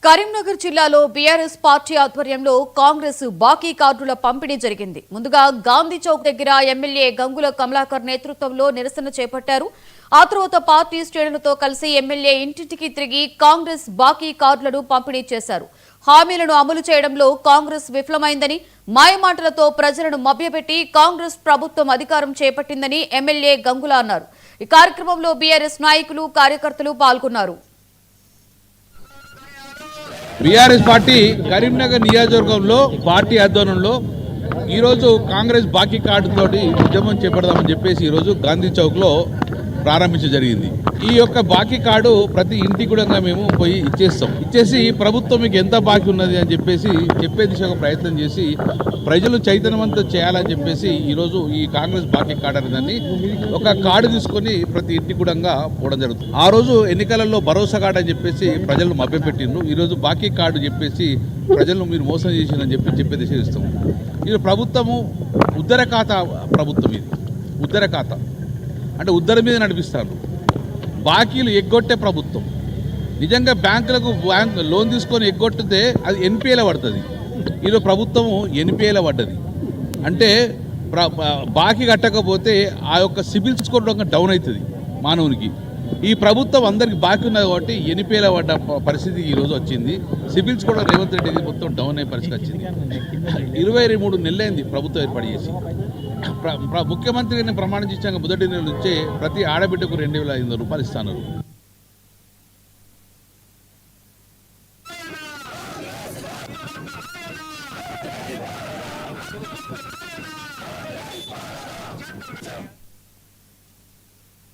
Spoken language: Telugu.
కరీంనగర్ జిల్లాలో బీఆర్ఎస్ పార్టీ ఆధ్వర్యంలో కాంగ్రెస్ బాకీ కార్డుల పంపిణీ జరిగింది. ముందుగా గాంధీ చౌక్ దగ్గర ఎమ్మెల్యే గంగుల కమలాకర్ నేతృత్వంలో నిరసన చేపట్టారు. ఆ తర్వాత పార్టీ శ్రేణులతో కలిసి ఎమ్మెల్యే ఇంటింటికి తిరిగి కాంగ్రెస్ బాకీ కార్డులను పంపిణీ చేశారు. హామీలను అమలు చేయడంలో కాంగ్రెస్ విఫలమైందని, మాయమాటలతో ప్రజలను మభ్యపెట్టి కాంగ్రెస్ ప్రభుత్వం అధికారం చేపట్టిందని ఎమ్మెల్యే గంగుల అన్నారు. ఈ కార్యక్రమంలో బీఆర్ఎస్ నాయకులు, కార్యకర్తలు పాల్గొన్నారు. బీఆర్ఎస్ పార్టీ కరీంనగర్ నియోజకవర్గంలో పార్టీ ఆధ్వర్యంలో ఈరోజు కాంగ్రెస్ బాకీ కార్డుతోటి ఉద్యమం చేపడదామని చెప్పేసి ఈరోజు గాంధీ చౌక్లో ప్రారంభించడం జరిగింది. ఈ యొక్క బాకీ కార్డు ప్రతి ఇంటికి కూడా మేము పోయి ఇచ్చేసి ప్రభుత్వం మీకు ఎంత బాకీ ఉన్నది అని చెప్పేసి చెప్పే దిశగా ప్రయత్నం చేసి ప్రజలు చైతన్యవంతం చేయాలని చెప్పేసి ఈరోజు ఈ కాంగ్రెస్ బాకీ కార్డు అనేదాన్ని ఒక కార్డు తీసుకొని ప్రతి ఇంటికి కూడా పోవడం జరుగుతుంది. ఆ రోజు ఎన్నికలలో భరోసా కార్డు అని చెప్పేసి ప్రజలను మభ్యపెట్టిండ్రు. ఈరోజు బాకీ కార్డు చెప్పేసి ప్రజలను మీరు మోసం చేసిందని చెప్పే దిశ ఇస్తాం. ఇది ప్రభుత్వము ఉద్దర ఖాతా ప్రభుత్వం, ఇది ఉద్దర ఖాతా అంటే ఉద్దర మీద నడిపిస్తారు. బాకీలు ఎగ్గొట్టే ప్రభుత్వం. నిజంగా బ్యాంకులకు లోన్ తీసుకొని ఎగ్గొట్టితే అది ఎన్పిఏలో పడుతుంది. ఈరోజు ప్రభుత్వము ఎన్పిఏలో పడ్డది అంటే బాకీ కట్టకపోతే ఆ యొక్క సిబిల్ స్కోర్ డౌన్ అవుతుంది మానవునికి. ఈ ప్రభుత్వం అందరికి బాకీ ఉన్నది కాబట్టి ఎన్పిఏలో పడ్డ పరిస్థితి ఈరోజు వచ్చింది. సిబిల్ స్కోర్ రేవంత్ రెడ్డి మొత్తం డౌన్ అయ్యే పరిస్థితి వచ్చింది. 23 నెలలైంది ప్రభుత్వం ఏర్పాటు చేసి. ముఖ్యమంత్రి ప్రమాణం చేశాక మొదటి నెల నుంచే ప్రతి ఆడబిడ్డకు 2,500 రూపాయలు ఇస్తున్నారు.